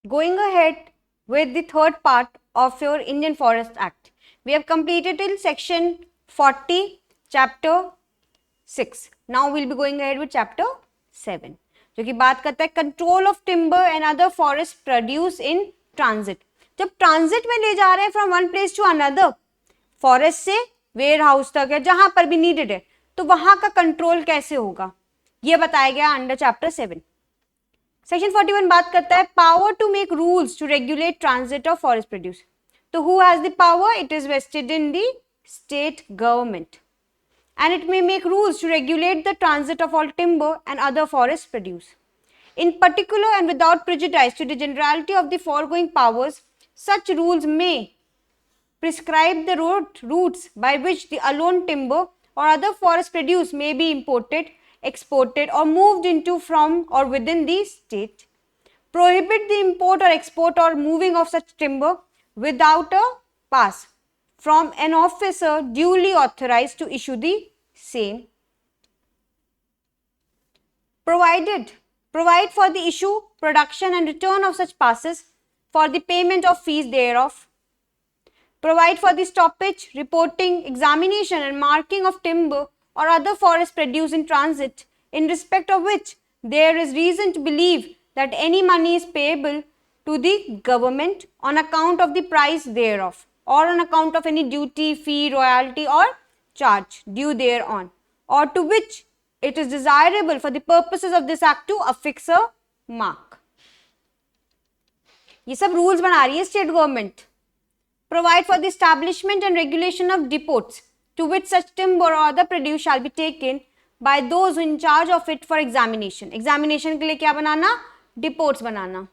Going ahead with the third part of your Indian Forest Act. We have completed till section 40, chapter 6. Now we'll be going ahead with chapter 7, जो कि बात करता है control of timber and other forest produce in transit. जब transit में ले जा रहे हैं from one place to another, forest से वेयर हाउस तक है, जहां पर भी नीडेड है, तो वहां का कंट्रोल कैसे होगा, ये बताया गया अंडर चैप्टर 7. सेक्शन 41 बात करता है power to make rules to regulate transit of forest produce. तो who has the power? It is vested in the state government, and it may make rules to regulate the transit of all timber and other forest produce. In particular and without prejudice to the generality of the foregoing powers, such rules may prescribe the routes by which the alone timber or other forest produce may be imported, exported or moved into from or within the state, prohibit the import or export or moving of such timber without a pass from an officer duly authorized to issue the same, provide for the issue, production and return of such passes for the payment of fees thereof, provide for the stoppage, reporting, examination and marking of timber or other forest produce in transit, in respect of which there is reason to believe that any money is payable to the government on account of the price thereof, or on account of any duty, fee, royalty or charge due thereon, or to which it is desirable for the purposes of this act to affix a mark. ये सब rules बना रही है state government. Provide for the establishment and regulation of depots to which such timber or other produce shall be taken by those in charge of it for examination. Examination के लिए क्या बनाना? Depots banana.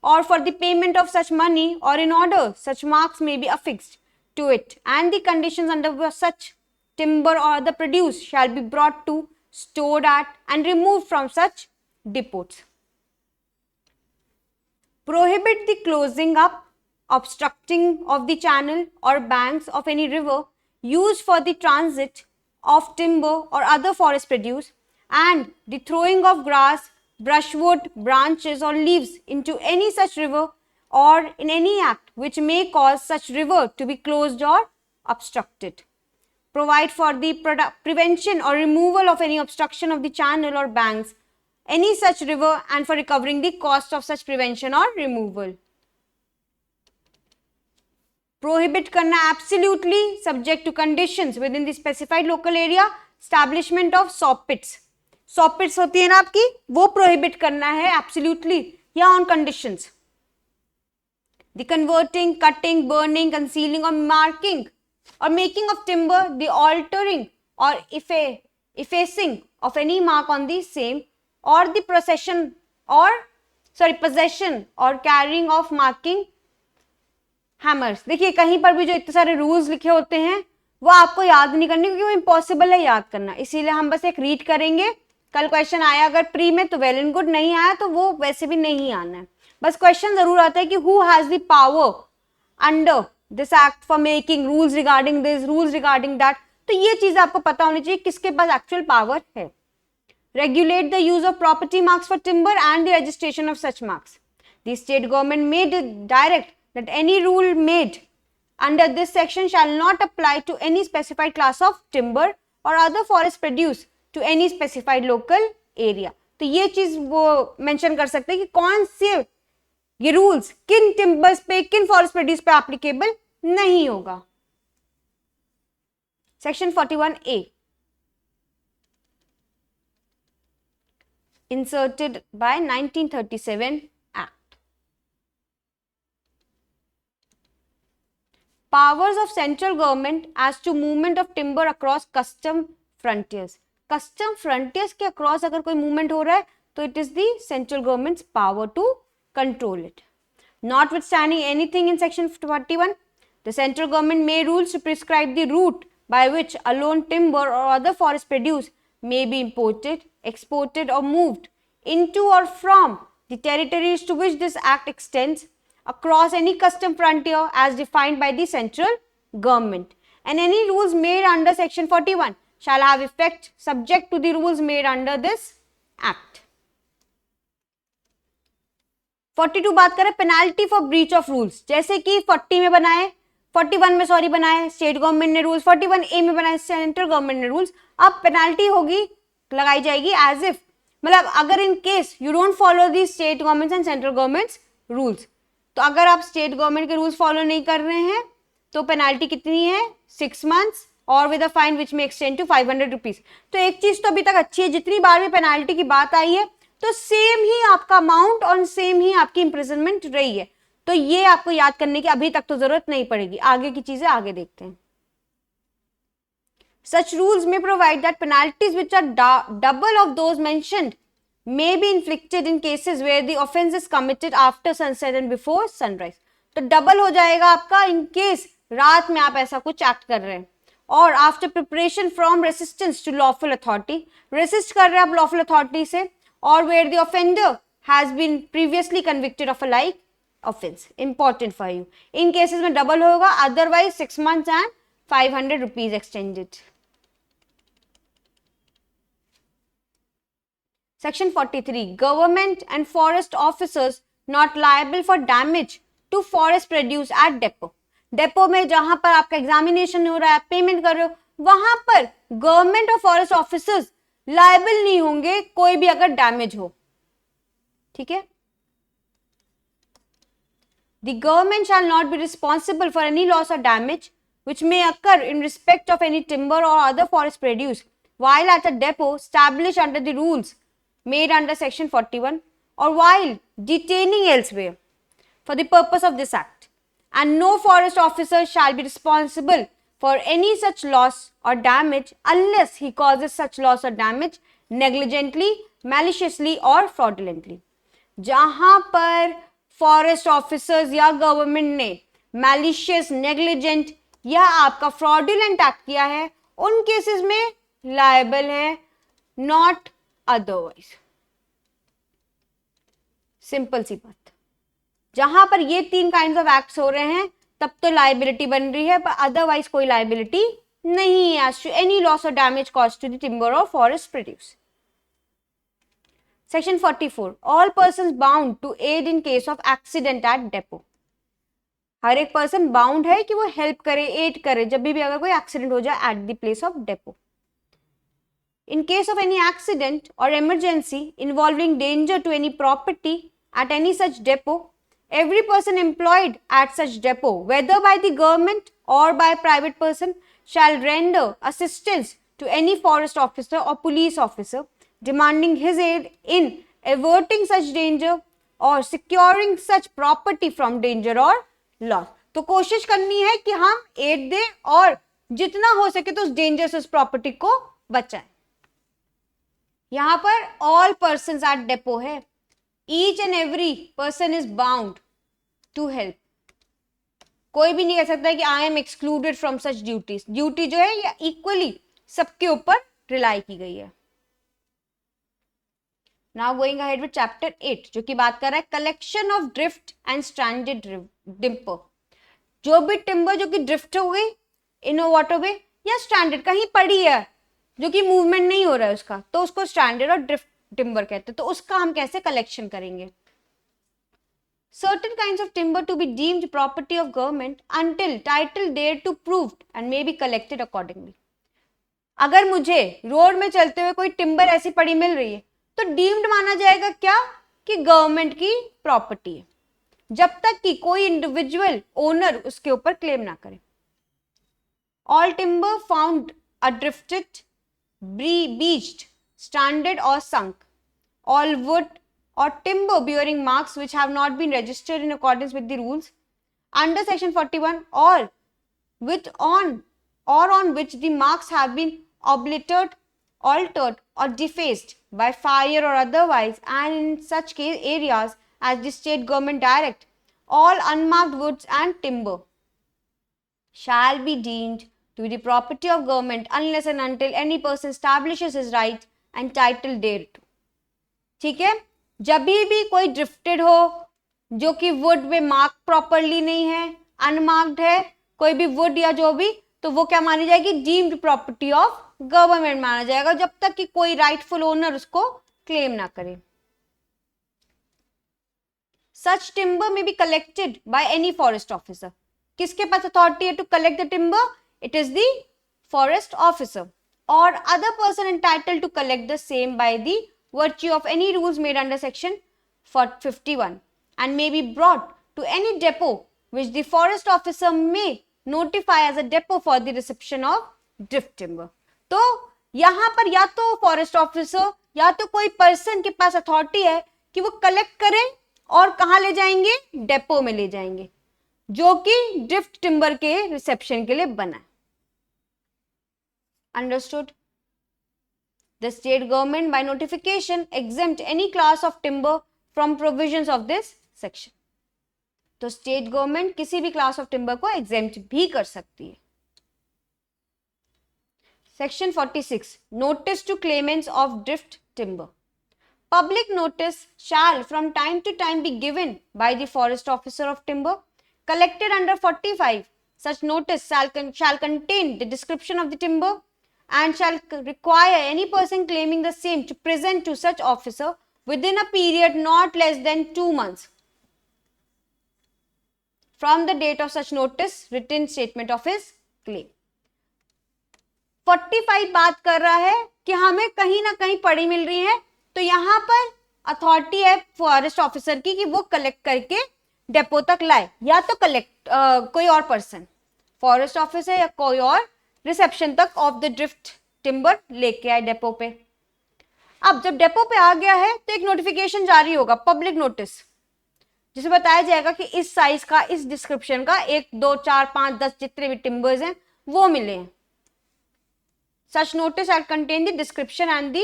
Or for the payment of such money, or in order such marks may be affixed to it, and the conditions under such timber or other produce shall be brought to, stored at and removed from such depots. Prohibit the closing up, obstructing of the channel or banks of any river used for the transit of timber or other forest produce, and the throwing of grass, brushwood, branches or leaves into any such river, or in any act which may cause such river to be closed or obstructed. Provide for the prevention or removal of any obstruction of the channel or banks, any such river, and for recovering the cost of such prevention or removal. Prohibit करना absolutely subject to conditions within the specified local area, establishment of saw pits. saw pits होती है ना आपकी, वो prohibit करना है absolutely या on conditions. The converting, cutting, burning, concealing or marking or making of timber, the altering or effacing of any mark on the same, or the possession or carrying of marking hammers. देखिए कहीं पर भी जो इतने सारे rules लिखे होते हैं वो आपको याद नहीं करने, क्योंकि वो इम्पॉसिबल है याद करना, इसीलिए हम बस एक रीड करेंगे. कल क्वेश्चन आया अगर प्री में तो वेल एंड गुड, नहीं आया तो वो वैसे भी नहीं आना है. बस क्वेश्चन जरूर आता है कि who has the power under this act for making rules regarding this, rules regarding that. तो ये चीज आपको पता होनी चाहिए किसके पास एक्चुअल पावर है. Regulate the use of property marks for timber and the registration of such marks. The state government may direct that any rule made under this section shall not apply to any specified class of timber or other forest produce to any specified local area. तो ये चीज वो mention कर सकते हैं कि कौन से ये रूल्स किन टिम्बर्स पे, किन फॉरेस्ट प्रोड्यूस पे एप्लीकेबल नहीं होगा. Section 41A inserted by 1937 Act. Powers of central government as to movement of timber across custom frontiers. Custom frontiers के across अगर कोई movement हो रहा है तो it is the central government's power to control it. Notwithstanding anything in section 41, the central government may rules to prescribe the route by which alone timber or other forest produce may be imported, exported or moved into or from the territories to which this act extends across any custom frontier as defined by the central government, and any rules made under section 41 shall have effect subject to the rules made under this act. 42 बात करें penalty for breach of rules, जैसे कि 40 में बनाए, 41 में sorry बनाए state government ने rules, 41A में बनाए सेंट्रल गवर्नमेंट ने रूल्स। अब पेनाल्टी होगी, लगाई जाएगी एज इफ, मतलब अगर in case you don't follow the state governments and central governments rules, तो अगर आप स्टेट गवर्नमेंट के रूल्स फॉलो नहीं कर रहे हैं तो पेनाल्टी कितनी है, 6 मंथ्स और with a fine which may extend to 500 rupees. तो एक चीज तो अभी तक अच्छी है, जितनी बार भी पेनाल्टी की बात आई है तो सेम ही आपका अमाउंट और सेम ही आपकी इंप्रिजनमेंट रही है, तो ये आपको याद करने की अभी तक तो जरूरत नहीं पड़ेगी, आगे की चीजें आगे देखते हैं। Such rules may provide that penalties which are double of those mentioned may be inflicted in cases where the offense is committed after sunset and before sunrise. तो डबल हो जाएगा आपका इन केस रात में आप ऐसा कुछ एक्ट कर रहे हैं, और after preparation from resistance to lawful authority, resist कर रहे हैं आप लॉफुल अथॉरिटी से, और where the offender has been previously convicted of a like offence, important for you, in cases में डबल होगा, otherwise 6 months and 500 rupees extended. Section 43, government and forest officers not liable for damage to forest produce at depot. Depot में जहां पर आपका examination हो रहा है, payment कर रहे हो, वहां पर गवर्नमेंट और फॉरेस्ट ऑफिसर्स लायबल नहीं होंगे कोई भी अगर डैमेज हो, ठीक है। The government shall not be responsible for any loss or damage which may occur in respect of any timber or other forest produce while at a depot established under the rules made under section 41 or while detaining elsewhere for the purpose of this act, and no forest officer shall be responsible for any such loss or damage unless he causes such loss or damage negligently, maliciously or fraudulently. जहां पर forest officers या government ने malicious, negligent या आपका fraudulent act किया है, उन cases में लायबल है, नॉट अदरवाइज। सिंपल सी बात, जहां पर ये 3 काइंड ऑफ एक्ट्स हो रहे हैं तब तो लायबिलिटी बन रही है, पर अदरवाइज कोई लायबिलिटी नहीं है as to any loss or damage caused to the timber or forest produce. Section 44, all persons bound to aid in case of accident at depot. हर एक पर्सन बाउंड है कि वो हेल्प करे, एड करे जब भी अगर कोई एक्सीडेंट हो जाए at the place of depot. In case of any accident or emergency involving danger to any property at any such depot, every person employed at such depot, whether by the government or by private person, shall render assistance to any forest officer or police officer demanding his aid in averting such danger or securing such property from danger or loss. तो कोशिश करनी है कि हम add दें और जितना हो सके तो उस डेंजर से उस प्रॉपर्टी को बचाएं। यहां पर ऑल पर्सन्स एट डेपो है, each and every person is bound to help. कोई भी नहीं कह सकता कि I am excluded from such duties, duty जो है ये इक्वली सबके ऊपर रिलाई की गई है। Now going ahead with chapter 8 जो कि बात कर रहा है collection of drift and stranded timber. जो भी टिम्बर जो कि ड्रिफ्ट हो गई इन वाटरवे या स्ट्रैंडेड कहीं पड़ी है जो कि मूवमेंट नहीं हो रहा है उसका, तो उसको स्ट्रैंडेड और ड्रिफ्ट टिम्बर कहते हैं। तो उसका हम कैसे कलेक्शन करेंगे? Certain kinds of timber to be deemed property of government until title deed to proved and may be collected accordingly. अगर मुझे रोड में चलते हुए कोई टिम्बर ऐसी पड़ी मिल रही है तो डीम्ड माना जाएगा क्या कि गवर्नमेंट की प्रॉपर्टी है, जब तक कि कोई इंडिविजुअल ओनर उसके ऊपर क्लेम ना करे। All timber found adrifted, beached, stranded or sunk, all wood or timber bearing marks which have not been registered in accordance with the rules under section 41 or with on which the marks have been obliterated, altered or defaced by fire or otherwise, and in such case areas as the state government direct, all unmarked woods and timber shall be deemed to be the property of government unless and until any person establishes his right and title thereto. ठीक है, जब भी कोई drifted हो जो कि would में mark properly नहीं है, अनमार्क्ड है, कोई भी वुड या जो भी, तो वो क्या मानी जाएगी? डीम्ड प्रॉपर्टी ऑफ गवर्नमेंट माना जाएगा जब तक कि कोई राइटफुल ओनर उसको क्लेम ना करे। such timber may be collected by any forest officer. किसके पास authority है to collect the timber? It is the forest officer or other person entitled to collect the same by the virtue of any rules made under section 51 and may be brought to any depot which the forest officer may notify as a depot for the reception of drift timber. तो यहाँ पर या तो forest officer या तो कोई person के पास authority है कि वो कलेक्ट करें और कहाँ ले जाएंगे, डेपो में ले जाएंगे, जो कि ड्रिफ्ट टिम्बर के रिसेप्शन के लिए बना है. Understood? The state government by notification exempt any class of timber from provisions of this section. तो स्टेट गवर्नमेंट किसी भी क्लास ऑफ टिम्बर को एग्जेम्प्ट भी कर सकती है. Section 46. Notice to claimants of drift timber. Public notice shall from time to time be given by the forest officer of timber collected under 45. Such notice shall contain the description of the timber and shall require any person claiming the same to present to such officer within a period not less than 2 months from the date of such notice written statement of his claim. 45 बात कर रहा है कि हमें कहीं ना कहीं पड़ी मिल रही है, तो यहाँ पर अथॉरिटी है फॉरेस्ट ऑफिसर की कि वो कलेक्ट करके डेपो तक लाए, या तो कलेक्ट कोई और पर्सन फॉरेस्ट ऑफिसर या कोई और रिसेप्शन तक ऑफ द ड्रिफ्ट टिम्बर लेके आए डेपो पे. अब जब डेपो पे आ गया है तो एक नोटिफिकेशन जारी होगा, पब्लिक नोटिस, जिसे बताया जाएगा कि इस साइज का, इस डिस्क्रिप्शन का 1, 2, 4, 5, 10 जितने भी टिम्बर्स हैं वो मिले हैं. Such notice shall contain the description and the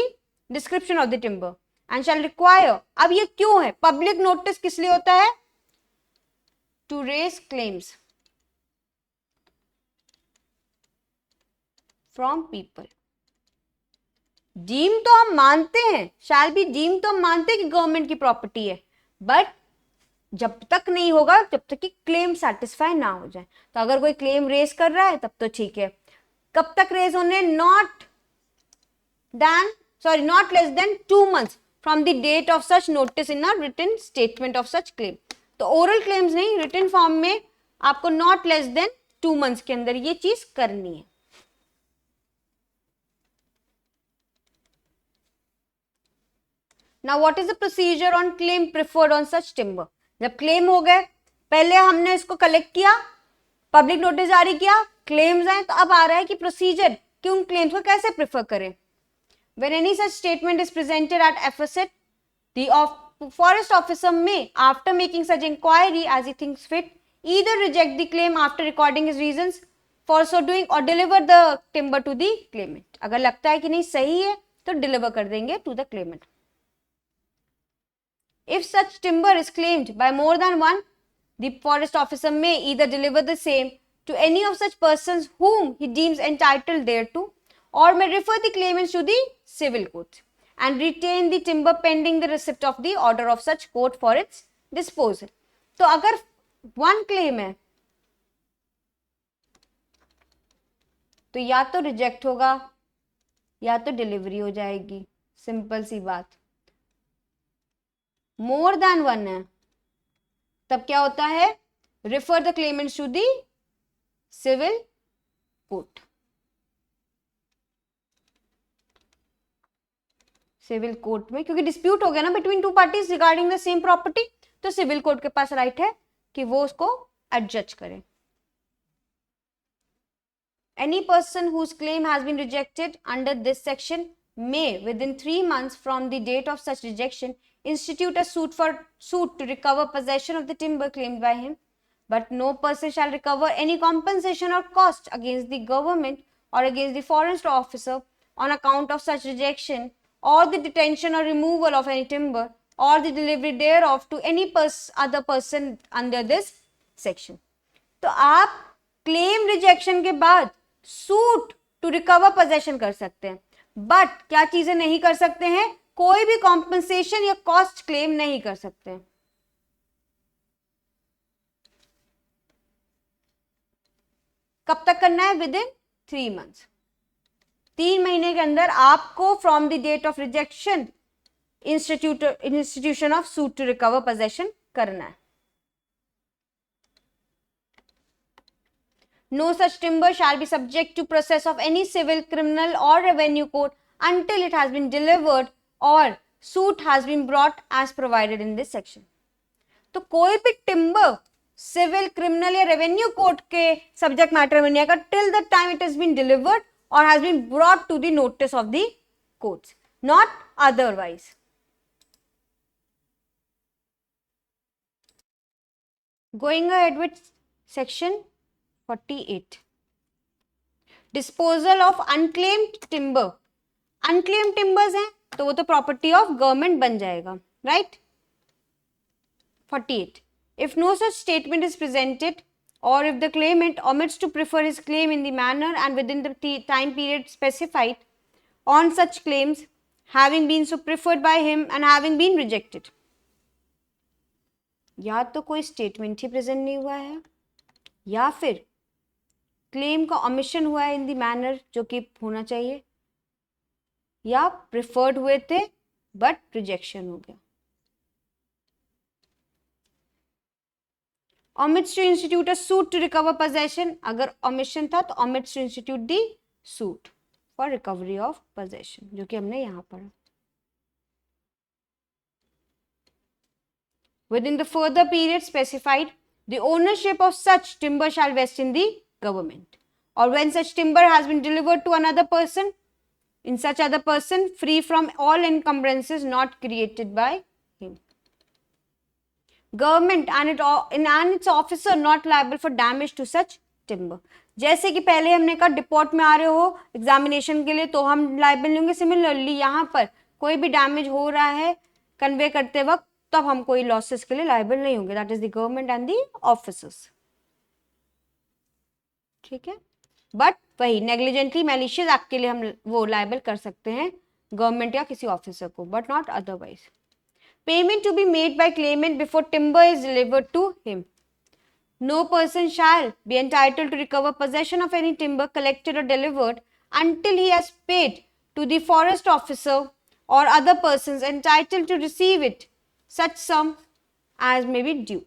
description of the timber and shall require. अब ये क्यों है? पब्लिक नोटिस किस लिए होता है? To raise claims from people. Deem तो हम मानते हैं, shall be डीम तो हम मानते हैं कि गवर्नमेंट की प्रॉपर्टी है, बट जब तक नहीं होगा, जब तक कि क्लेम सेटिस्फाई ना हो जाए. तो अगर कोई क्लेम रेज कर रहा है तब तो ठीक है. कब तक रेज होने? Not less than 2 months from the date of such notice in a written statement of such claim. तो ओरल क्लेम्स नहीं, रिटन फॉर्म में आपको नॉट लेस देन 2 months के अंदर ये चीज करनी है. Now what is the procedure on claim preferred on such timber? जब क्लेम हो गए, पहले हमने इसको कलेक्ट किया, पब्लिक नोटिस जारी किया, क्लेम्स आए, तो अब आ रहा है कि प्रोसीजर कि उन क्लेम्स को कैसे प्रेफर करें. When any such statement is presented at FSIT, the forest officer may, after making such inquiry as he thinks fit, either reject the claim after recording his reasons for so doing or deliver the timber to the claimant. अगर लगता है कि नहीं सही है तो deliver कर देंगे to the claimant. If such timber is claimed by more than one, the forest officer may either deliver the same to any of such persons whom he deems entitled thereto, or may refer the claimants to the civil court and retain the timber pending the receipt of the order of such court for its disposal. तो अगर one claim है तो या तो reject होगा या तो delivery हो जाएगी, सिंपल सी बात. मोर देन वन है तब क्या होता है? Refer the claimants to the civil court. Civil court में क्योंकि डिस्प्यूट हो गया ना between 2 parties regarding the same property, तो सिविल कोर्ट के पास राइट है कि वो उसको एडजज करे. Any person whose claim has been rejected under this section may, within 3 months from the date of such rejection, institute a suit to recover possession of the timber claimed by him, but no person shall recover any compensation or cost against the government or against the forest officer on account of such rejection, or the detention or removal of any timber, or the delivery thereof to any other person under this section. तो आप claim rejection के बाद suit to recover possession कर सकते हैं, but क्या चीजें नहीं कर सकते हैं? कोई भी कॉम्पनसेशन या कॉस्ट क्लेम नहीं कर सकते हैं. कब तक करना है? With in 3 months. 3 महीने के अंदर आपको from the date of rejection institution of suit to recover possession करना है. No such timber shall be subject to process of any civil, criminal or revenue court until it has been delivered or suit has been brought as provided in this section. तो कोई भी timber civil, criminal या revenue court के subject matter में नहीं आएगा till the time it has been delivered और has been brought to the notice of the courts, not otherwise. Going ahead with section 48. Disposal of unclaimed timber. Unclaimed timbers हैं तो वो तो property of government बन जाएगा, right. 48. If no such statement is presented or if the claimant omits to prefer his claim in the manner and within the time period specified on such claims having been so preferred by him and having been rejected. या तो कोई statement ही present नहीं हुआ है या फिर claim का omission हुआ है इन द मैनर जो कि होना चाहिए, या प्रिफर्ड हुए थे बट रिजेक्शन हो गया. omits to institute a suit to recover possession. अगर omission था तो omits to institute the suit for recovery of possession, जो कि हमने यहाँ पढ़ा. Within the further period specified, the ownership of such timber shall vest in the government, or when such timber has been delivered to another person, in such other person free from all encumbrances not created by him. Government and its officer not liable for damage to such timber. जैसे कि पहले हमने कहा deport में आ रहे हो examination के लिए तो हम लाइबल लेंगे. सिमिलरली यहाँ पर कोई भी डैमेज हो रहा है कन्वे करते वक्त तब हम कोई लॉसेस के लिए लाइबल नहीं होंगे. That is the government and the officers. ठीक है, बट वही नेग्लिजेंटली मैलिशियस एक्ट के लिए हम वो लाइबल कर सकते हैं गवर्नमेंट या किसी ऑफिसर को, but not otherwise. Payment to be made by claimant before timber is delivered to him. No person shall be entitled to recover possession of any timber collected or delivered until he has paid to the forest officer or other persons entitled to receive it such sum as may be due.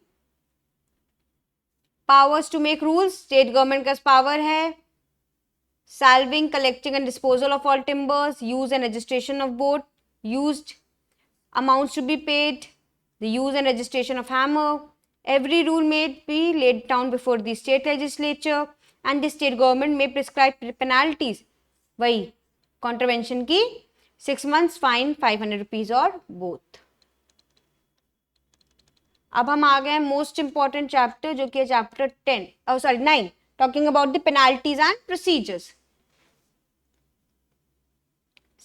Powers to make rules. State government का power है. Salving, collecting and disposal of all timbers. Use and registration of both. Used. Amounts to be paid, the use and registration of hammer. Every rule may be laid down before the state legislature and the state government may prescribe penalties. वही contravention की 6 months fine, 500 rupees or both. अब हम आ गए most important chapter जो कि है chapter 9 talking about the penalties and procedures.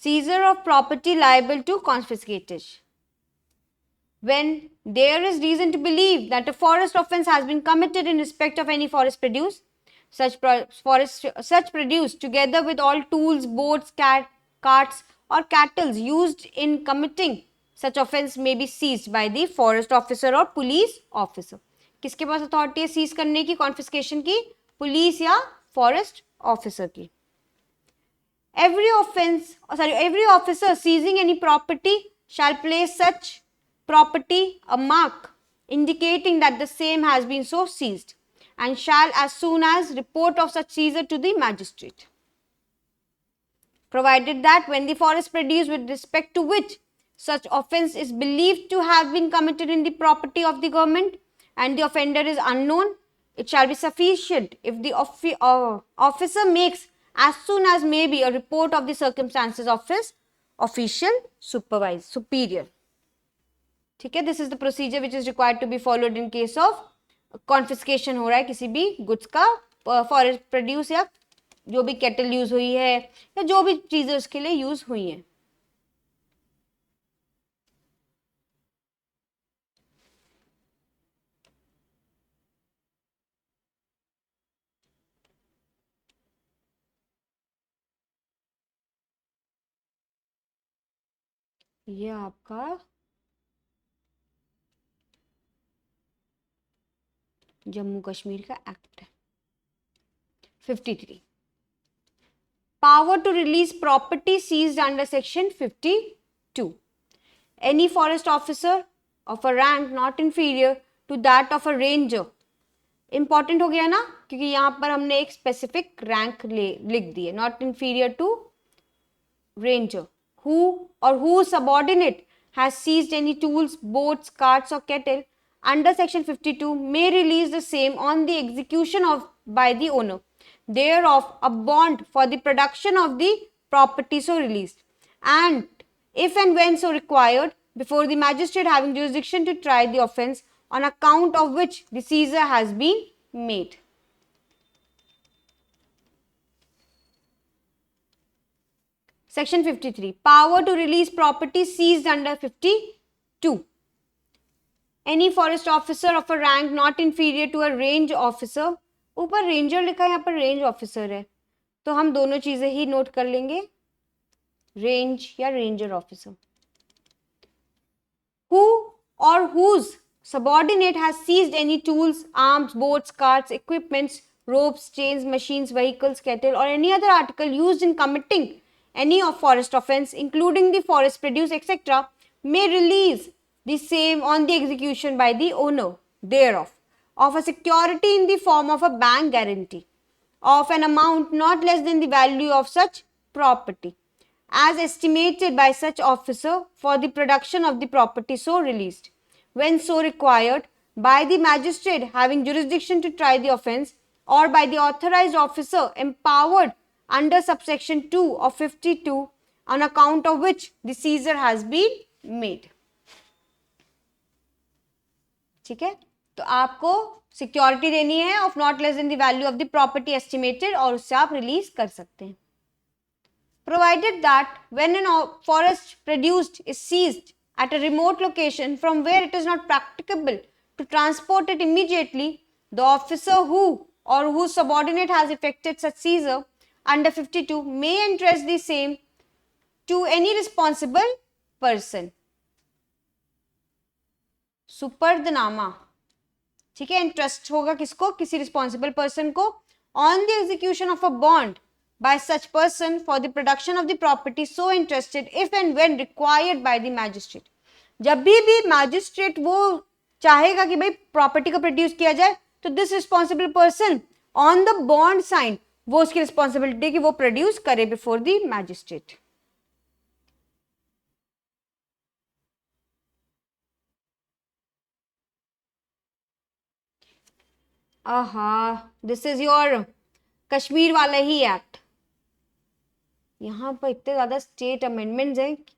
Seizure of property liable to confiscation. When there is reason to believe that a forest offence has been committed in respect of any forest produce, such produce together with all tools, boats, carts or cattle used in committing such offence may be seized by the forest officer or police officer. किसके पास authority है seize करने की, confiscation की? Police या forest officer की. Every officer seizing any property shall place such property a mark indicating that the same has been so seized and shall as soon as report of such seizure to the magistrate. Provided that when the forest produce with respect to which such offence is believed to have been committed in the property of the government and the offender is unknown, it shall be sufficient if the officer makes as soon as may be a report of the circumstances of his official superior. ठीक है, this is the procedure which is required to be followed in case of confiscation हो रहा है किसी भी goods का, forest produce या जो भी kettle यूज हुई है या जो भी चीजें उसके लिए यूज हुई हैं. ये आपका जम्मू कश्मीर का एक्ट है. 53. Power to release property seized under section 52. Any forest officer of a rank not inferior to that of a ranger. Important हो गया ना, क्योंकि यहाँ पर हमने एक स्पेसिफिक रैंक लिख दी है, not inferior to ranger, who or whose subordinate has seized any tools, boats, carts or kettle under section 52 may release the same on the execution of by the owner thereof a bond for the production of the property so released, and if and when so required before the magistrate having jurisdiction to try the offence on account of which the seizure has been made. Section 53. Power to release property seized under 52. Any forest officer of a rank not inferior to a range officer. ऊपर ranger लिखा है, यहाँ पर range officer है, तो हम दोनों चीजें ही नोट कर लेंगे, रेंज या ranger officer. Who or whose subordinate has seized any tools, arms, boats, carts, equipments, ropes, chains, machines, vehicles, kettle or any other article used in committing any of forest offence, including the forest produce, etc., may release the same on the execution by the owner thereof of a security in the form of a bank guarantee of an amount not less than the value of such property as estimated by such officer for the production of the property so released, when so required by the magistrate having jurisdiction to try the offence or by the authorized officer empowered under subsection 2 of 52 on account of which the seizure has been made. ठीक है, तो आपको security देनी है of not less then the value of the property estimated और उससे आप release कर सकते हैं. Provided that when a forest produced is seized at a remote location from where it is not practicable to transport it immediately, the officer who or whose subordinate has effected such seizure under 52 may entrust the same to any responsible person. सुपर्दनामा, ठीक है, interest होगा किसको, किसी responsible person को, on the execution of a bond by such person for the production of the property so entrusted if and when required by the magistrate. जब भी magistrate वो चाहेगा कि भाई प्रॉपर्टी को प्रोड्यूस किया जाए, तो this responsible person on the bond sign, वो उसकी रिस्पॉन्सिबिलिटी कि वो प्रोड्यूस करे before the magistrate. This is your Kashmir वाला ही एक्ट. यहाँ पर इतने ज्यादा स्टेट अमेंडमेंट्स हैं कि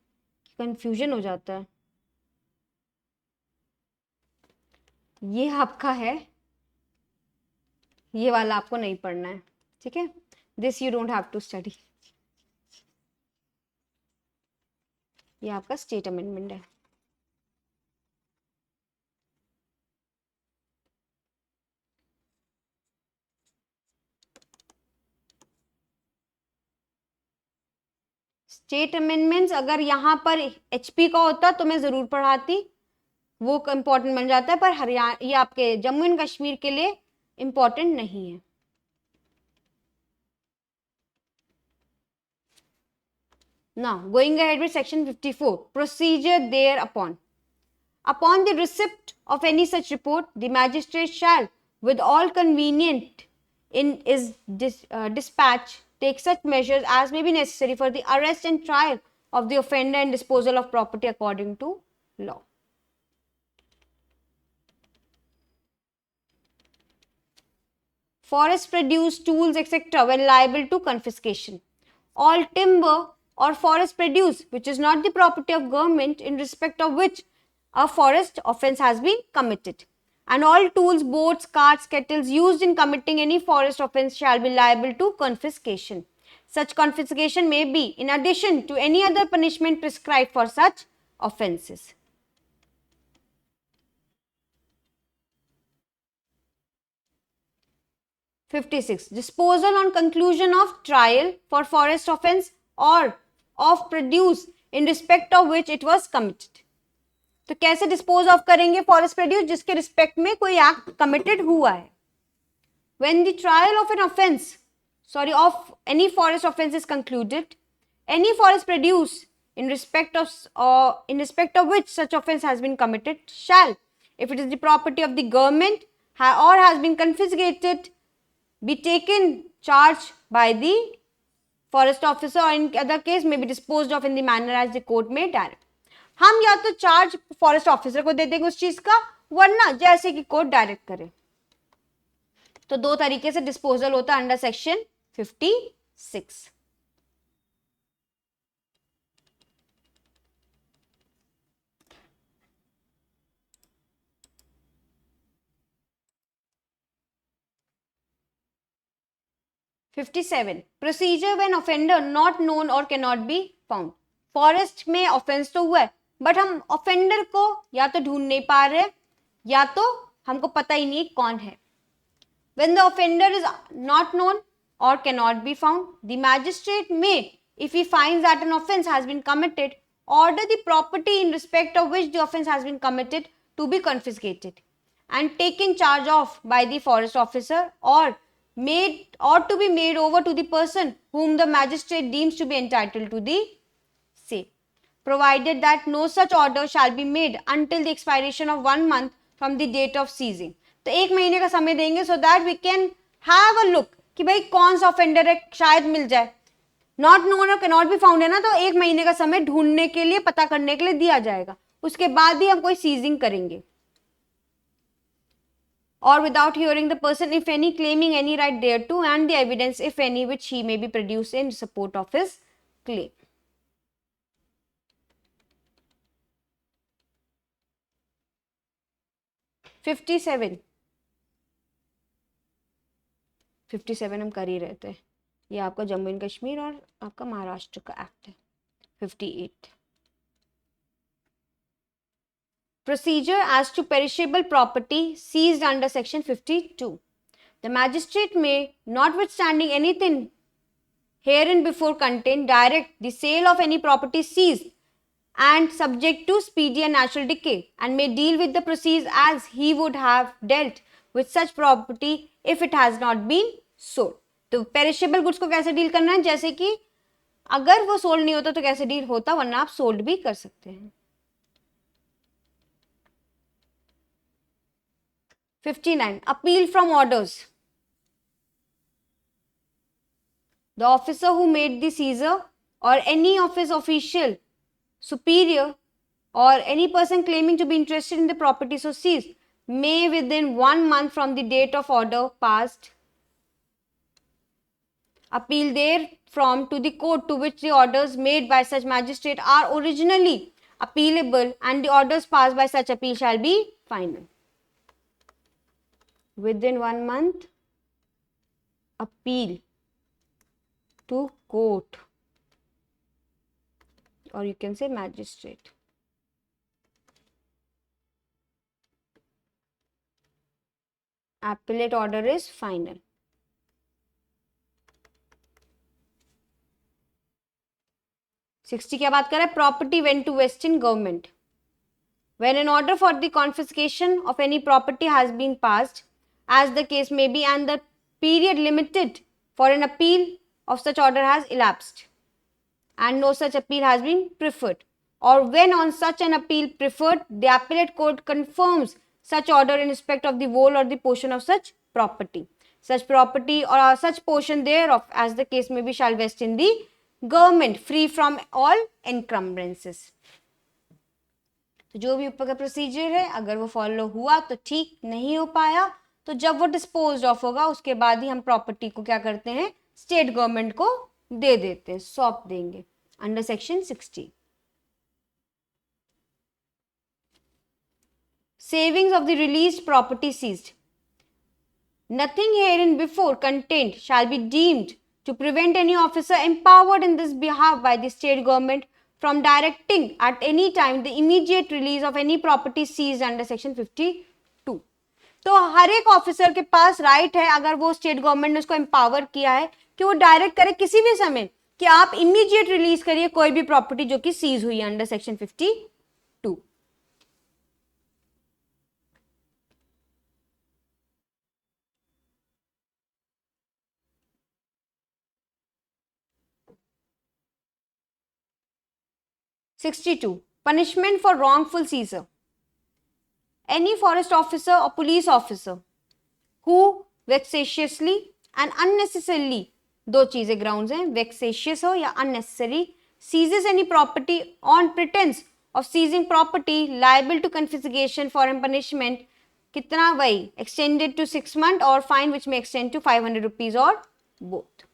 कंफ्यूजन हो जाता है. ये आपका है, ये वाला आपको नहीं पढ़ना है, ठीक है, this you don't have to study. ये आपका स्टेट अमेंडमेंट है. स्टेट अमेंडमेंट्स अगर यहाँ पर एचपी का होता तो मैं जरूर पढ़ाती, वो इंपॉर्टेंट बन जाता है, पर हरियाणा ये आपके जम्मू एंड कश्मीर के लिए इंपॉर्टेंट नहीं है. Now going ahead with section 54, procedure thereupon. Upon the receipt of any such report, the magistrate shall, with all convenient in his dispatch, take such measures as may be necessary for the arrest and trial of the offender and disposal of property according to law. Forest produce, tools, etc. when liable to confiscation. All timber or forest produce which is not the property of government in respect of which a forest offence has been committed, and all tools, boats, carts, kettles used in committing any forest offence shall be liable to confiscation. Such confiscation may be in addition to any other punishment prescribed for such offences. Disposal on conclusion of trial for forest offence or of produce in respect of which it was committed. तो कैसे dispose of करेंगे forest produce जिसके respect में कोई act committed हुआ है. When the trial of an offence, of any forest offence is concluded, any forest produce in respect of which such offence has been committed shall, if it is the property of the government or has been confiscated, be taken charge by the forest officer or in other case may be disposed of in the manner as the court may direct. हम या तो charge forest officer को दे देंगे उस चीज का, वरना जैसे कि कोर्ट डायरेक्ट करे. तो दो तरीके से डिस्पोजल होता है under section 56. Procedure when offender not known और can not be found. Forest में ऑफेंस तो हुआ है बट हम ऑफेंडर को या तो ढूंढ नहीं पा रहे या तो हमको पता ही नहीं कौन है. When the offender is not known or cannot be found, the magistrate may, if he finds that an offence has been committed, order the property in respect of which the offence has been committed to be confiscated and taken charge of by the forest officer or to be made over to the person whom the magistrate deems to be entitled to the same, provided that no such order shall be made until the expiration of 1 month from the date of seizing. तो 1 महीने का समय देंगे so that we can have a look कि भाई कौन सा offender है, शायद मिल जाए. नॉट नोन और कैन नॉट बी फाउंड है ना, तो 1 महीने का समय ढूंढने के लिए, पता करने के लिए दिया जाएगा. उसके बाद ही हम कोई सीजिंग करेंगे. और without hearing the person if any claiming any right thereto and the evidence if any which he may be produce in support of his claim. Fifty seven हम कर ही रहे थे. ये आपका जम्मू एंड कश्मीर और आपका महाराष्ट्र का एक्ट है. 58 procedure as to perishable property seized under section 52. The magistrate may, notwithstanding anything herein before contained, direct the sale of any property seized and subject to speedy and natural decay, and may deal with the proceeds as he would have dealt with such property if it has not been sold. तो perishable goods को कैसे deal करना है, जैसे कि अगर वो sold नहीं होता तो कैसे डील होता, वरना आप सोल्ड भी कर सकते हैं. 59 appeal from orders. The officer who made the seizure or any of his official superior or any person claiming to be interested in the property so seized may within 1 month from the date of order passed appeal therefrom to the court to which the orders made by such magistrate are originally appealable, and the orders passed by such appeal shall be final. Within 1 month appeal to court, or you can say magistrate. Appellate order is final. 60 क्या बात कर रहा है, property went to vest in government. When an order for the confiscation of any property has been passed, as the case may be, and the period limited for an appeal of such order has elapsed, and no such appeal has been preferred, or when on such an appeal preferred, the appellate court confirms such order in respect of the whole or the portion of such property or such portion thereof, as the case may be, shall vest in the government free from all encumbrances. तो जो भी ऊपर का procedure है अगर वो follow हुआ तो ठीक, नहीं हो पाया तो जब वो डिस्पोज ऑफ होगा उसके बाद ही हम प्रॉपर्टी को क्या करते हैं, स्टेट गवर्नमेंट को दे देते हैं, सौंप देंगे under section 60. Savings of the released property seized. Nothing herein before contained shall be deemed to prevent any officer empowered in this behalf by the state government from directing at any time the immediate release of any property seized under section 52. तो हर एक officer के पास right है, अगर वो state government ने उसको empower किया है कि वो डायरेक्ट करे किसी भी समय कि आप इमीडिएट रिलीज करिए कोई भी प्रॉपर्टी जो कि सीज हुई है under section 50 62. Punishment for wrongful seizure. Any forest officer or police officer who vexatiously and unnecessarily, दो चीजें grounds हैं, vexatious हो या unnecessary, seizes any property on pretense of seizing property liable to confiscation for punishment, कितना वही extended to 6 months or fine which may extend to 500 rupees or both.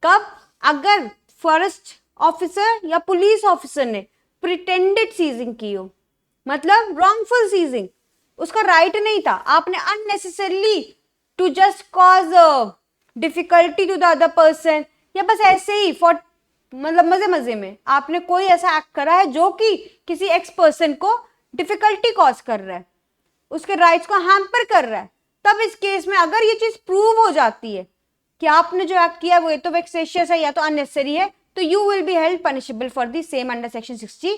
कब? अगर forest officer या पुलिस ऑफिसर ने pretended seizing की हो, मतलब wrongful seizing, उसका राइट नहीं था, आपने unnecessarily to just cause difficulty to the other person, या बस ऐसे ही फॉर मतलब मजे मजे में आपने कोई ऐसा एक्ट करा है जो कि किसी एक्स पर्सन को डिफिकल्टी कॉज कर रहा है, उसके राइट्स को हैम्पर कर रहा है, तब इस केस में अगर ये चीज प्रूव हो जाती है कि आपने जो एक्ट किया वो या तो वेक्सेशियस है या तो अननेसेसरी है, तो you will be held punishable for the same under section 62.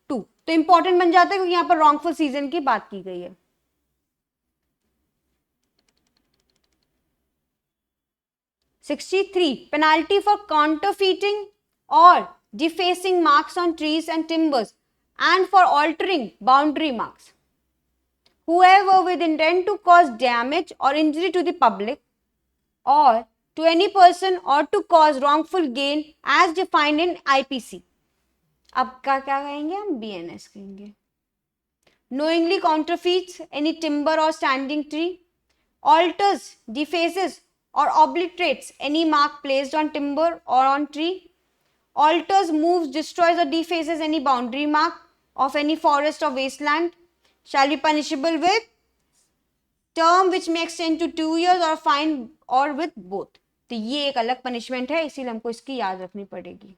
तो इंपॉर्टेंट बन जाता है क्योंकि यहां पर रॉन्गफुल सीजन की बात की गई है. 63. पेनाल्टी फॉर काउंटरफीटिंग और defacing marks on trees and timbers and for altering boundary marks. Whoever with intent to cause damage or injury to the public or to any person or to cause wrongful gain as defined in IPC. अब क्या कहेंगे हम? BNS कहेंगे. Knowingly counterfeits any timber or standing tree, alters, defaces or obliterates any mark placed on timber or on tree, alters, moves, destroys or defaces any boundary mark of any forest or wasteland, shall be punishable with term which may extend to 2 years or fine or with both. तो ये एक अलग punishment है, इसीलिए हमको इसकी याद रखनी पड़ेगी.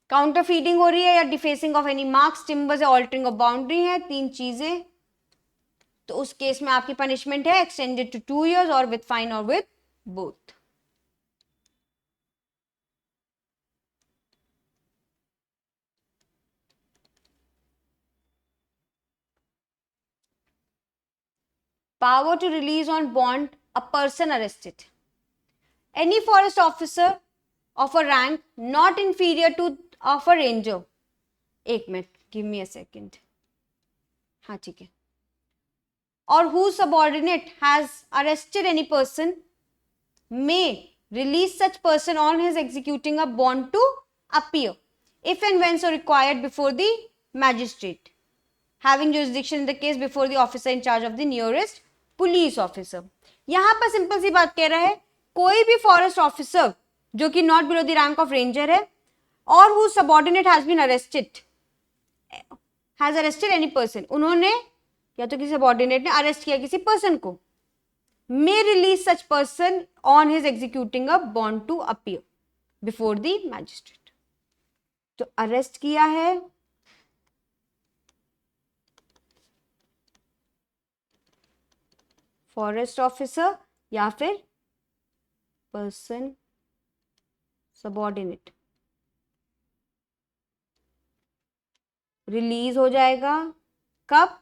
काउंटर फीडिंग हो रही है या डिफेसिंग ऑफ एनी मार्क्स, टिम्बर्स या ऑल्टरिंग ऑफ बाउंड्री है, तीन चीजें, तो उस केस में आपकी पनिशमेंट है एक्सटेंडेड टू 2 years और विद फाइन और with both. Power to release on bond a person arrested. Any forest officer of a rank not inferior to of a ranger. एक minute, give me a second. हाँ ठीक है. Or whose subordinate has arrested any person may release such person on his executing a bond to appear if and when so required before the magistrate having jurisdiction in the case before the officer in charge of the nearest police officer. यहां पर simple सी बात कह रहा है, कोई भी forest officer जो कि not below the rank of ranger है और who subordinate has been arrested, has arrested any person, उन्होंने या तो किसी सबऑर्डिनेट ने अरेस्ट किया किसी पर्सन को, may release such person on his executing a bond to appear before the magistrate. तो अरेस्ट किया है, फॉरेस्ट ऑफिसर या फिर पर्सन सबऑर्डिनेट, रिलीज हो जाएगा कब?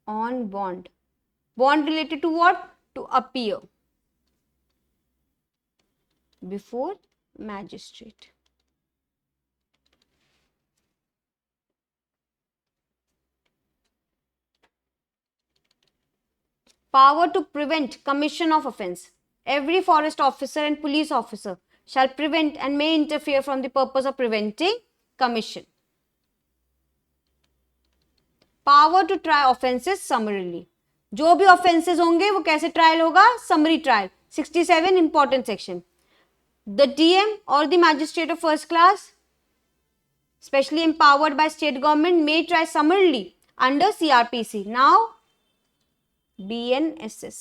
On bond. Bond related to what? To appear before magistrate. Power to prevent commission of offence. Every forest officer and police officer shall prevent and may interfere from the purpose of preventing commission. Power to try offences summarily. जो भी offences होंगे वो कैसे trial होगा? summary trial. 67 important section. The DM or the magistrate of first class, specially empowered by state government, may try summarily under CRPC. Now BNSS.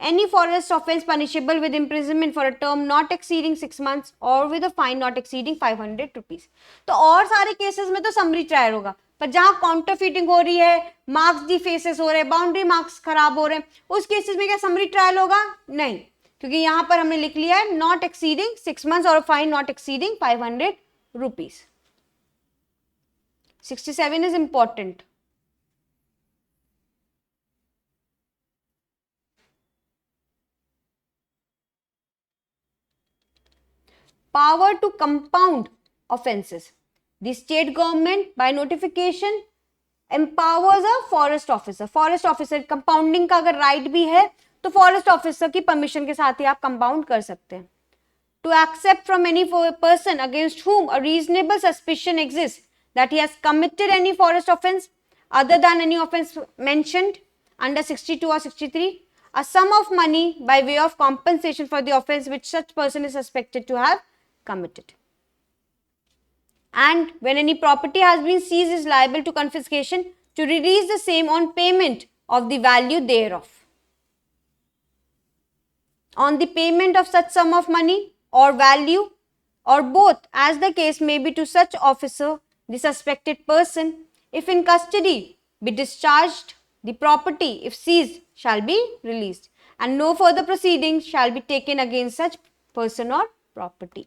Any forest offence punishable with imprisonment for a term not exceeding 6 months or with a fine not exceeding 500 rupees. तो और सारे cases में तो summary trial होगा, पर जहां काउंटरफीटिंग हो रही है, मार्क्स डिफेसेस हो रहे हैं, बाउंड्री मार्क्स खराब हो रहे हैं, उस केसेस में क्या समरी ट्रायल होगा? नहीं, क्योंकि यहां पर हमने लिख लिया है नॉट एक्सीडिंग 6 months और fine not exceeding 500 rupees. 67 is important. Power to compound offences. The state government by notification empowers a forest officer. Forest officer compounding का अगर right भी है तो forest officer की permission के साथ ही आप compound कर सकते हैं. To accept from any person against whom a reasonable suspicion exists that he has committed any forest offence other than any offence mentioned under 62 or 63, a sum of money by way of compensation for the offence which such person is suspected to have committed. And when any property has been seized is liable to confiscation to release the same on payment of the value thereof. On the payment of such sum of money or value or both as the case may be to such officer, the suspected person, if in custody, be discharged, the property, if seized, shall be released, and no further proceedings shall be taken against such person or property.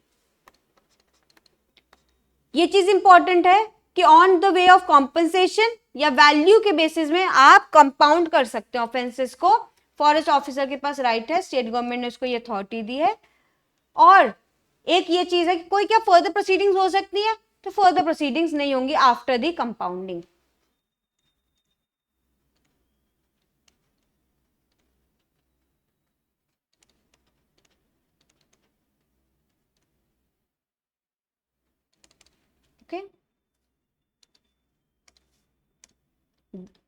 ये चीज important है कि on the way of compensation या value के basis में आप compound कर सकते हैं ऑफेंसेस को. फॉरेस्ट ऑफिसर के पास राइट है, स्टेट गवर्नमेंट ने उसको ये अथॉरिटी दी है. और एक ये चीज है कि कोई क्या फर्दर प्रोसीडिंग्स हो सकती है, तो फर्दर प्रोसीडिंग्स नहीं होंगी after the compounding. Okay.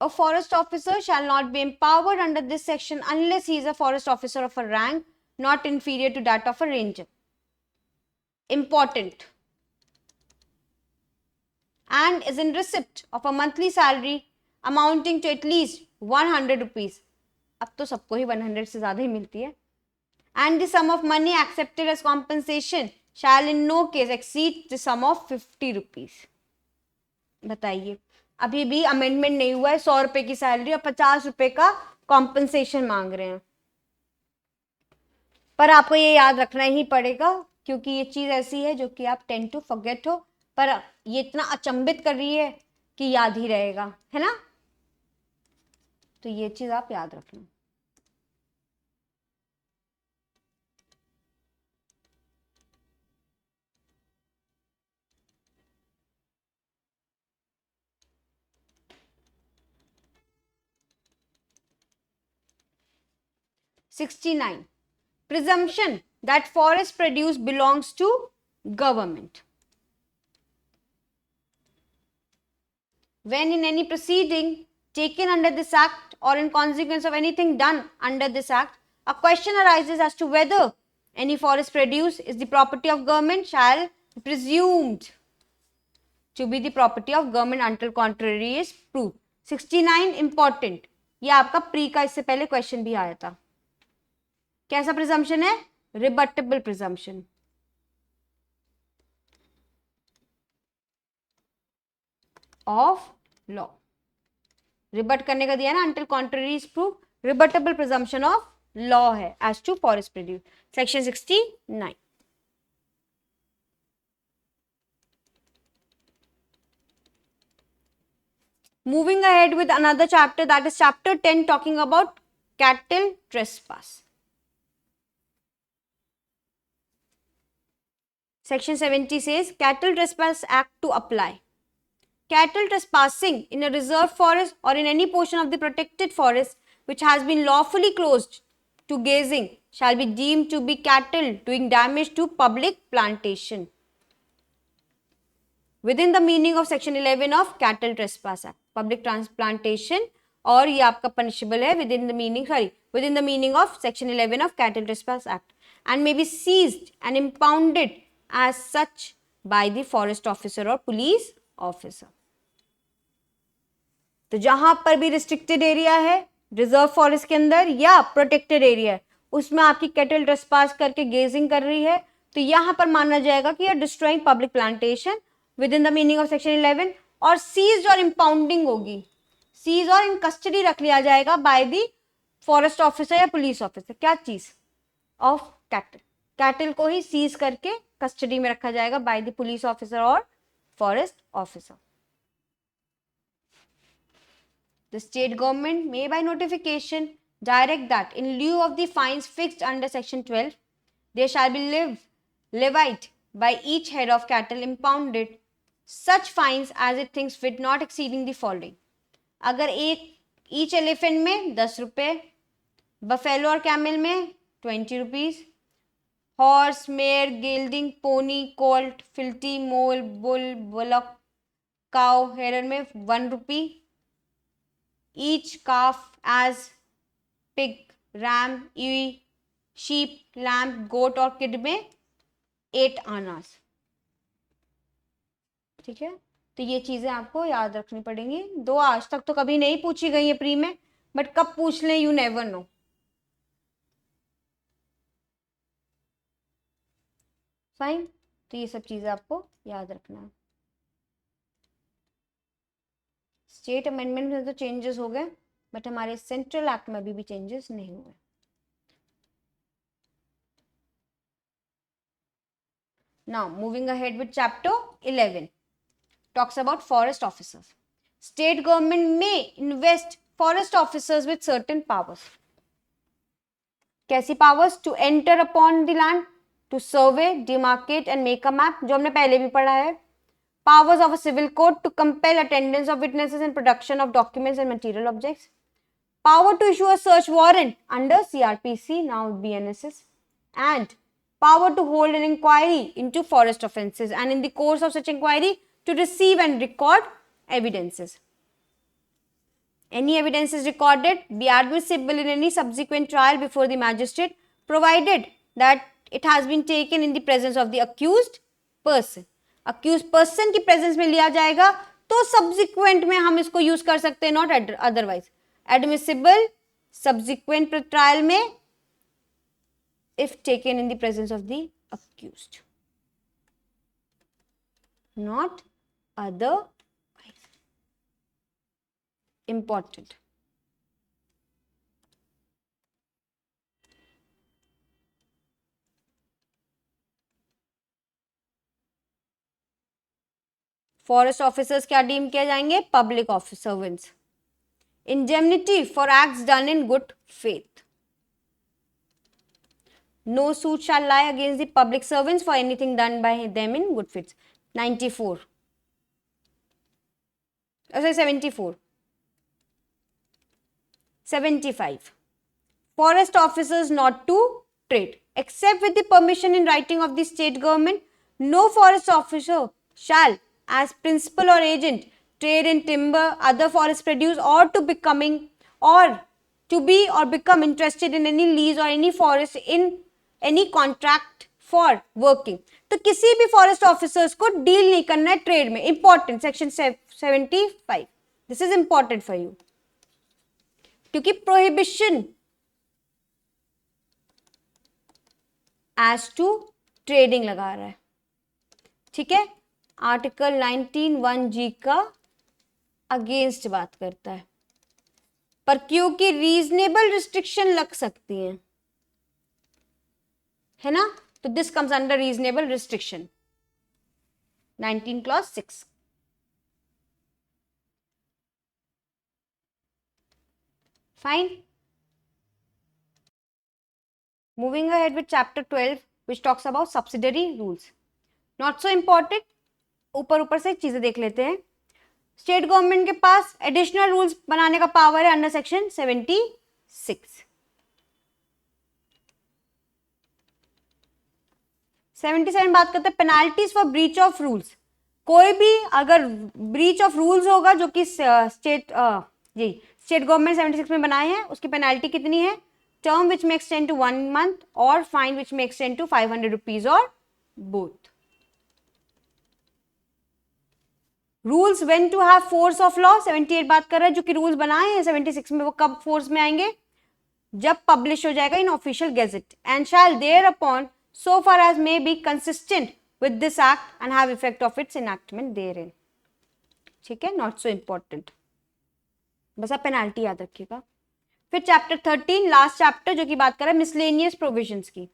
A forest officer shall not be empowered under this section unless he is a forest officer of a rank not inferior to that of a ranger. Important. And is in receipt of a monthly salary amounting to at least 100 rupees. अब तो सबको ही 100 से ज़्यादा ही मिलती है. And the sum of money accepted as compensation shall in no case exceed the sum of 50 rupees. बताइए, अभी भी अमेंडमेंट नहीं हुआ है. 100 रुपए की सैलरी और 50 रुपए का कॉम्पनसेशन मांग रहे हैं. पर आपको ये याद रखना ही पड़ेगा क्योंकि ये चीज ऐसी है जो कि आप टेंड टू फॉरगेट हो, पर ये इतना अचंभित कर रही है कि याद ही रहेगा, है ना. तो ये चीज आप याद रखना. (69) Presumption that forest produce belongs to government. When in any proceeding taken under this act or in consequence of anything done under this act, a question arises as to whether any forest produce is the property of government shall be presumed to be the property of government until contrary is proved. 69 important. ये आपका pre का इससे पहले question भी आया था. कैसा presumption है? Rebuttable presumption. Of law. Rebut करने का दिया ना, until contrary is prove. Rebuttable presumption of law है as to forest produce. Section 69. Moving ahead with another chapter, that is chapter 10, talking about cattle trespass. Section 70 says Cattle Trespass Act to apply. Cattle trespassing in a reserved forest or in any portion of the protected forest which has been lawfully closed to grazing shall be deemed to be cattle doing damage to public plantation within the meaning of section 11 of Cattle Trespass Act. Public plantation और ये आपका punishable है within the meaning of section 11 of Cattle Trespass Act and may be seized and impounded as such by the forest officer or police officer. तो जहां पर भी restricted area है, reserve forest के अंदर या protected area है, उसमें आपकी cattle trespass करके grazing कर रही है, तो यहाँ पर माना जाएगा कि destroying public plantation within the meaning of section 11 और seized और impounding होगी. सीज और इन कस्टडी रख लिया जाएगा बाय द फॉरेस्ट ऑफिसर या पुलिस ऑफिसर. क्या चीज? Of cattle. कैटल को ही सीज करके कस्टडी में रखा जाएगा बाय द पुलिस ऑफिसर और forest officer. The state government may by notification direct that in lieu of the fines fixed under section 12 there shall be levied by each head of cattle impounded such fines as it thinks fit, not exceeding the following. अगर एक each elephant में 10 रुपये, buffalo और camel में 20 rupees, horse, mare, gelding, pony, colt, filly, mule, bull, bullock, cow, heifer में 1 rupee, each calf ass pig, ram, ewe, sheep, lamb, goat और kid में 8 आनास. ठीक है, तो ये चीजें आपको याद रखनी पड़ेंगी. 2 आज तक तो कभी नहीं पूछी गई है प्री में, बट कब पूछ लें यू नेवर नो. फाइन, तो ये सब चीजें आपको याद रखना है. स्टेट अमेंडमेंट में तो चेंजेस हो गए, बट हमारे सेंट्रल एक्ट में अभी भी चेंजेस नहीं हुए. Now moving ahead with chapter 11 talks about forest officers. State government may invest forest officers with certain powers. कैसी powers? To enter upon the land, to survey, demarcate and make a map, जो हमने पहले भी पढ़ा है. Powers of a civil court to compel attendance of witnesses and production of documents and material objects. Power to issue a search warrant under CRPC, now BNSS, and power to hold an inquiry into forest offences and in the course of such inquiry to receive and record evidences. Any evidence is recorded be admissible in any subsequent trial before the magistrate, provided that it has been taken in the presence of the accused person. Accused person की presence में लिया जाएगा तो subsequent में हम इसको use कर सकते हैं, not otherwise. Admissible subsequent trial में if taken in the presence of the accused, not otherwise. Important. Forest officers क्या डीम किया जाएंगे? Public office servants. Indemnity for acts done in good faith. No suit shall lie against the public servants for anything done by them in good faith. 94. 74. 75. Forest officers not to trade except with the permission in writing of the state government. No forest officer shall, as principal or agent, trade in timber, other forest produce, or to becoming or to be or become interested in any lease or any forest in any contract for working. तो किसी भी forest officers को deal नहीं करना है trade में. Important section 75. This is important for you क्योंकि prohibition as to trading लगा रहा है. ठीक है, आर्टिकल 19(1)(g) का अगेंस्ट बात करता है, पर क्योंकि रीजनेबल रिस्ट्रिक्शन लग सकती है ना, तो this comes under reasonable restriction. 19 clause 6. Fine. Moving ahead with chapter 12, which talks about subsidiary rules. Not so important. ऊपर से चीजें देख लेते हैं. स्टेट गवर्नमेंट के पास एडिशनल रूल्स बनाने का पावर है अंडर सेक्शन 76. 77 बात करते हैं penalties for breach of rules. कोई भी अगर ब्रीच ऑफ रूल्स होगा जो कि स्टेट गवर्नमेंट 76 में बनाए हैं, उसकी पेनाल्टी कितनी है? Term which may extend to 1 month or fine which may extend to 500 rupees or both. Rules when to have force of law 78 बात कर रहा है, जो कि रूल्स बनाए हैं 76 में वो कब फोर्स में आएंगे? जब पब्लिश हो जाएगा in official gazette. And shall thereupon so far as may be consistent with this act and have effect of its enactment therein. ठीक है, not so important. बस आप पेनाल्टी याद रखिएगा. फिर चैप्टर 13 लास्ट चैप्टर जो कि बात कर रहा है मिसलेनियस प्रोविजंस की.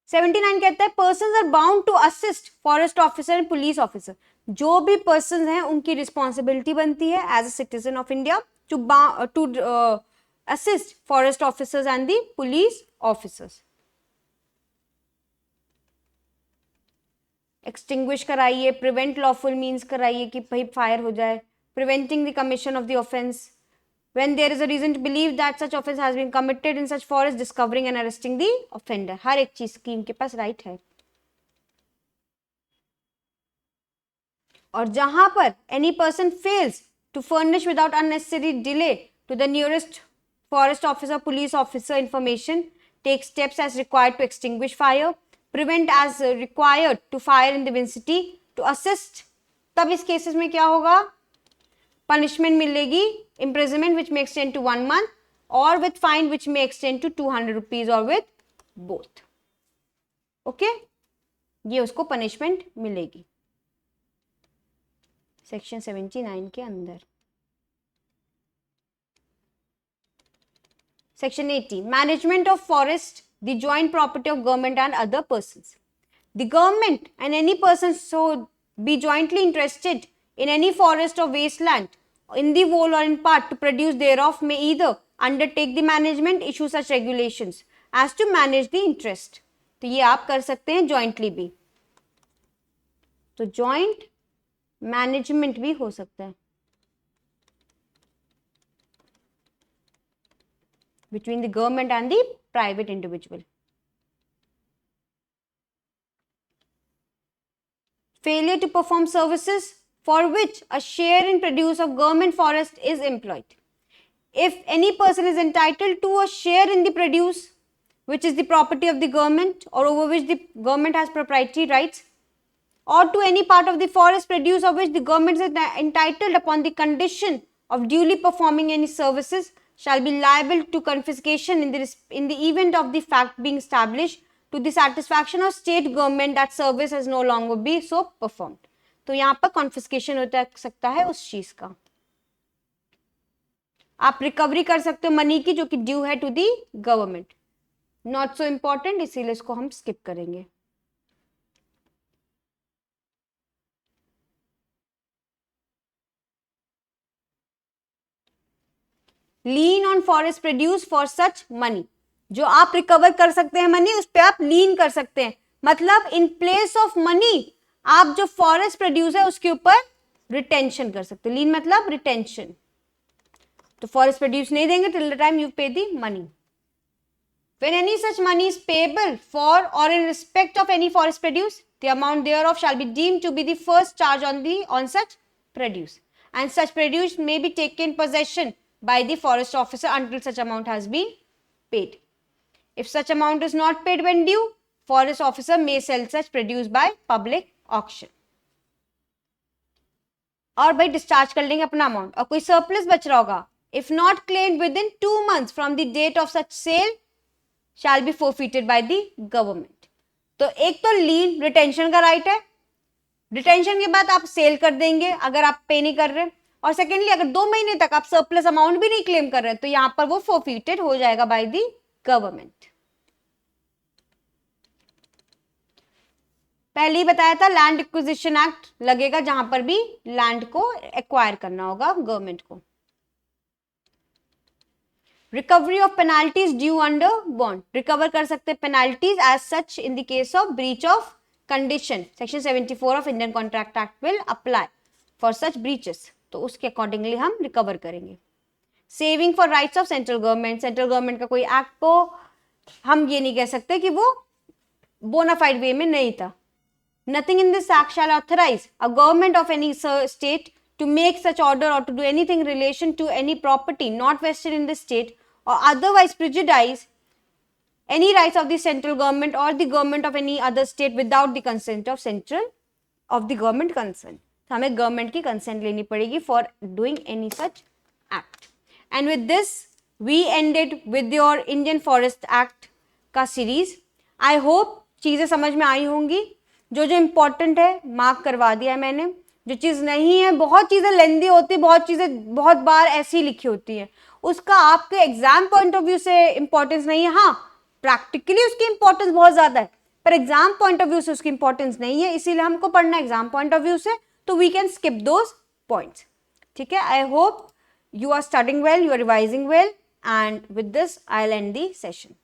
79 कहता है persons are bound to assist forest officer and police officer. जो भी पर्सन हैं उनकी रिस्पॉन्सिबिलिटी बनती है as a citizen of India to assist forest officers and the police officers. Extinguish कराइए, प्रिवेंट लॉफुल मीन्स कराइए कि भाई फायर हो जाए, preventing the commission of the offence when there is a reason to believe that such offense has been committed in such forest, discovering and arresting the offender. हर एक चीज की इनके पास right है. और जहां पर any person fails to furnish without unnecessary delay to the nearest forest officer, police officer information, take steps as required to extinguish fire, prevent as required to fire in the vicinity, to assist, तब इस cases में क्या होगा, punishment मिलेगी, imprisonment which may extend to 1 month or with fine which may extend to 200 rupees or with both. Okay, ये उसको punishment मिलेगी section 79 के अंदर. Section 80, management of forest the joint property of government and other persons. The government and any person so be jointly interested in any forest or wasteland, in the whole or in part to produce thereof, may either undertake the management, issue such regulations as to manage the interest. तो ये आप कर सकते हैं jointly भी. तो joint management भी हो सकता है between the government and the private individual. Failure to perform services for which a share in produce of government forest is employed. If any person is entitled to a share in the produce which is the property of the government or over which the government has proprietary rights, or to any part of the forest produce of which the government is entitled upon the condition of duly performing any services, shall be liable to confiscation in the event of the fact being established to the satisfaction of state government that service has no longer be so performed. तो यहां पर confiscation हो सकता है उस चीज का. आप रिकवरी कर सकते हो मनी की जो कि ड्यू है to the government. Not so important, इसीलिए इसको हम स्किप करेंगे. Lien on forest produce for such money. जो आप रिकवर कर सकते हैं मनी, उस पर आप लीन कर सकते हैं. मतलब इन प्लेस ऑफ मनी आप जो फॉरेस्ट प्रोड्यूस है उसके ऊपर रिटेंशन कर सकते हो. लीन मतलब रिटेंशन. तो फॉरेस्ट प्रोड्यूस नहीं देंगे till the time you pay the money. When any such money is payable for or in respect of any forest produce, the amount thereof shall be deemed to be the first charge on such produce, and such produce may be taken possession by the forest officer until such amount has been paid. If such amount is not paid when due, forest officer may sell such produce by public auction. और भाई discharge कर लेंगे अपना amount. और कोई surplus बच रहा होगा, if not claimed within 2 months from the date of such sale, shall be forfeited by the government. तो एक तो लीन रिटेंशन का राइट है, रिटेंशन के बाद आप सेल कर देंगे अगर आप पे नहीं कर रहे. और सेकेंडली अगर 2 महीने तक आप सरप्लस अमाउंट भी नहीं क्लेम कर रहे तो यहां पर वो फोरफीटेड हो जाएगा बाय द गवर्नमेंट. पहले ही बताया था लैंड एक्विजिशन एक्ट लगेगा जहां पर भी लैंड को एक्वायर करना होगा गवर्नमेंट को. Recovery of penalties due under bond. Recover कर सकते हैं penalties as such in the case of breach of condition. Section 74 of Indian contract act will apply for such breaches. तो उसके अकॉर्डिंगली हम रिकवर करेंगे. Saving for rights of central government. Central government का कोई act को हम ये नहीं कह सकते कि वो बोनाफाइड वे में नहीं था. Nothing in this act shall authorize a government of any state to make such order or to do anything in relation to any property not vested in the state or otherwise prejudice any rights of the central government or the government of any other state without the consent of the government concerned. तो हमें government की consent लेनी पड़ेगी for doing any such act. And with this we ended with your Indian Forest Act का series. I hope चीजें समझ में आई होंगी. जो जो इम्पोर्टेंट है मार्क करवा दिया है मैंने. जो चीज नहीं है, बहुत चीजें लेंदी होती, बहुत चीजें बहुत बार ऐसी लिखी होती है, उसका आपके एग्जाम पॉइंट ऑफ व्यू से इंपॉर्टेंस नहीं है. हाँ, प्रैक्टिकली उसकी इंपॉर्टेंस बहुत ज्यादा है, पर एग्जाम पॉइंट ऑफ व्यू से उसकी इंपॉर्टेंस नहीं है, इसीलिए हमको पढ़ना एग्जाम पॉइंट ऑफ व्यू से. तो we can skip those points. ठीक है. I hope you are studying well, you are revising well, and with this I'll end the session.